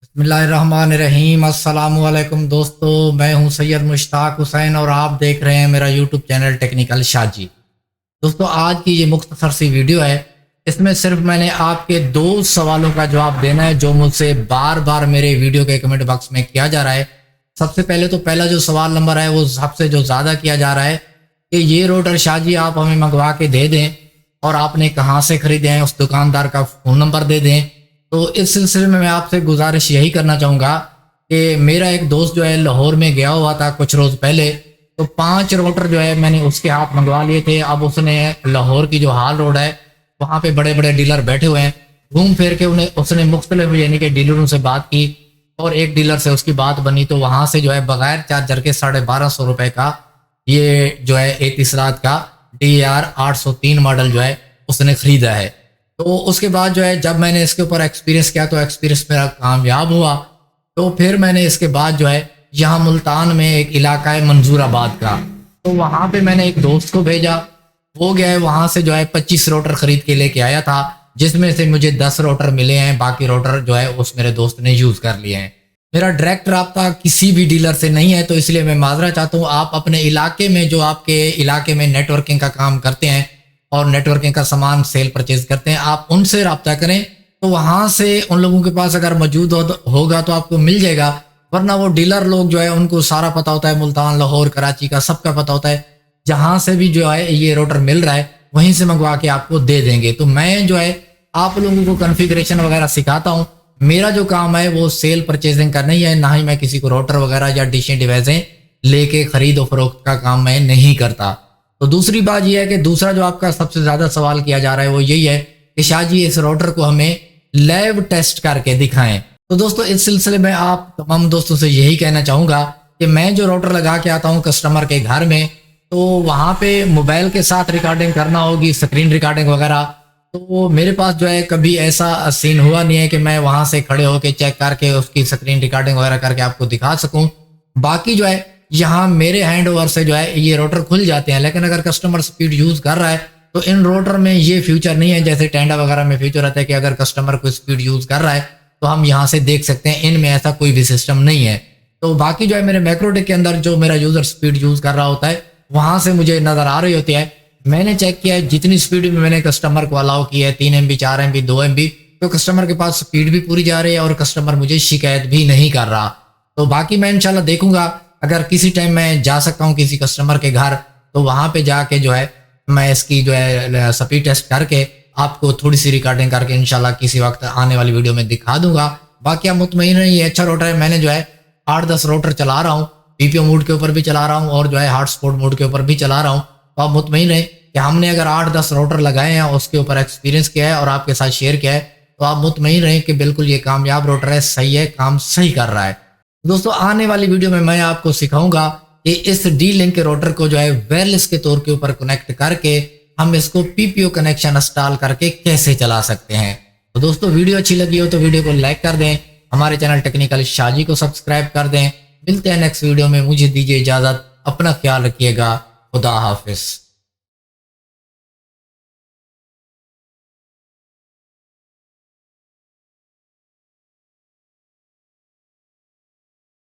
बिस्मिल्लाहिर्रहमानिर्रहीम। अस्सलामुअलैकुम दोस्तों, मैं हूं सैयद मुश्ताक हुसैन और आप देख रहे हैं मेरा यूट्यूब चैनल टेक्निकल शाजी। दोस्तों, आज की ये मुख्तसर सी वीडियो है। इसमें सिर्फ मैंने आपके दो सवालों का जवाब देना है जो मुझसे बार बार मेरे वीडियो के कमेंट बॉक्स में किया जा रहा है। सबसे पहले तो पहला जो सवाल नंबर है वो सबसे जो ज़्यादा किया जा रहा है कि ये रोटर शाजी आप हमें मंगवा के दे दें और आपने कहाँ से ख़रीदे हैं, उस दुकानदार का फ़ोन नंबर दे दें। तो इस सिलसिले में मैं आपसे गुजारिश यही करना चाहूँगा कि मेरा एक दोस्त जो है लाहौर में गया हुआ था कुछ रोज़ पहले, तो 5 रोटर जो है मैंने उसके हाथ मंगवा लिए थे। अब उसने लाहौर की जो हाल रोड है वहाँ पे बड़े बड़े डीलर बैठे हुए हैं, घूम फिर के उन्हें उसने मुख्तलिफ यानी कि डीलरों से बात की और एक डीलर से उसकी बात बनी तो वहाँ से जो है बगैर चार्जर के 1250 रुपये का ये जो है एतिसरात का DAR 803 मॉडल जो है उसने ख़रीदा है। तो उसके बाद जो है जब मैंने इसके ऊपर एक्सपीरियंस किया तो एक्सपीरियंस मेरा कामयाब हुआ। तो फिर मैंने इसके बाद जो है यहाँ मुल्तान में एक इलाका है मंजूराबाद का, तो वहाँ पे मैंने एक दोस्त को भेजा। वो गया है वहाँ से जो है 25 रोटर ख़रीद के लेके आया था, जिसमें से मुझे 10 रोटर मिले हैं, बाकी रोटर जो है उस मेरे दोस्त ने यूज़ कर लिए हैं। मेरा डायरेक्ट रब्ता किसी भी डीलर से नहीं है, तो इसलिए मैं माजरा चाहता हूँ आप अपने इलाके में जो आपके इलाके में नेटवर्किंग का काम करते हैं और नेटवर्किंग का सामान सेल परचेज करते हैं, आप उनसे रब्ता करें। तो वहाँ से उन लोगों के पास अगर मौजूद होगा तो आपको मिल जाएगा, वरना वो डीलर लोग जो है उनको सारा पता होता है, मुल्तान, लाहौर, कराची का सबका पता होता है। जहाँ से भी जो है ये रोटर मिल रहा है वहीं से मंगवा के आपको दे देंगे। तो मैं जो है आप लोगों को कॉन्फ़िगरेशन वगैरह सिखाता हूँ। मेरा जो काम है वो सेल परचेजिंग करना ही है, ना ही मैं किसी को रोटर वगैरह या डिशें डिवाइसें लेके खरीद और फरोख्त का काम मैं नहीं करता। तो दूसरी बात यह है कि दूसरा जो आपका सबसे ज़्यादा सवाल किया जा रहा है वो यही है कि शाहजी इस रोटर को हमें लैब टेस्ट करके दिखाएं। तो दोस्तों, इस सिलसिले में आप तमाम दोस्तों से यही कहना चाहूँगा कि मैं जो रोटर लगा के आता हूँ कस्टमर के घर में, तो वहाँ पे मोबाइल के साथ रिकॉर्डिंग करना होगी, स्क्रीन रिकॉर्डिंग वगैरह। तो मेरे पास जो है कभी ऐसा सीन हुआ नहीं है कि मैं वहाँ से खड़े होकर चेक करके उसकी स्क्रीन रिकॉर्डिंग वगैरह करके आपको दिखा सकूँ। बाकी जो है यहाँ मेरे हैंड ओवर से जो है ये रोटर खुल जाते हैं, लेकिन अगर कस्टमर स्पीड यूज़ कर रहा है तो इन रोटर में ये फ्यूचर नहीं है जैसे टेंडा वगैरह में फ्यूचर रहता है कि अगर कस्टमर को स्पीड यूज़ कर रहा है तो हम यहाँ से देख सकते हैं। इनमें ऐसा कोई भी सिस्टम नहीं है। तो बाकी जो है मेरे मैक्रोटेक के अंदर जो मेरा यूज़र स्पीड यूज़ कर रहा होता है वहाँ से मुझे नज़र आ रही होती है। मैंने चेक किया है जितनी स्पीड में मैंने कस्टमर को अलाउ की है 3 MB 4 MB 2 MB, तो कस्टमर के पास स्पीड भी पूरी जा रही है और कस्टमर मुझे शिकायत भी नहीं कर रहा। तो बाकी मैं इंशाल्लाह देखूंगा अगर किसी टाइम मैं जा सकता हूँ किसी कस्टमर के घर, तो वहाँ पे जाके जो है मैं इसकी जो है स्पीड टेस्ट करके आपको थोड़ी सी रिकॉर्डिंग करके इंशाल्लाह किसी वक्त आने वाली वीडियो में दिखा दूंगा। बाकी आप मुतमईन रहिए, ये अच्छा रोटर है। मैंने जो है 8-10 रोटर चला रहा हूँ, PPO मोड के ऊपर भी चला रहा हूँ और जो है हॉटस्पॉट मोड के ऊपर भी चला रहा हूँ। तो आप मुतमईन रहे कि हमने अगर 8-10 रोटर लगाए हैं, उसके ऊपर एक्सपीरियंस किया है और आपके साथ शेयर किया है, तो आप मुतमईन रहे कि बिल्कुल ये कामयाब रोटर है, सही है, काम सही कर रहा है। दोस्तों, आने वाली वीडियो में मैं आपको सिखाऊंगा कि इस D-Link के रोटर को जो है वायरलेस के तौर के ऊपर कनेक्ट करके हम इसको PPO कनेक्शन इंस्टॉल करके कैसे चला सकते हैं। तो दोस्तों, वीडियो अच्छी लगी हो तो वीडियो को लाइक कर दें, हमारे चैनल टेक्निकल शाजी को सब्सक्राइब कर दें। मिलते हैं नेक्स्ट वीडियो में, मुझे दीजिए इजाज़त, अपना ख्याल रखिएगा, खुदा हाफिज़।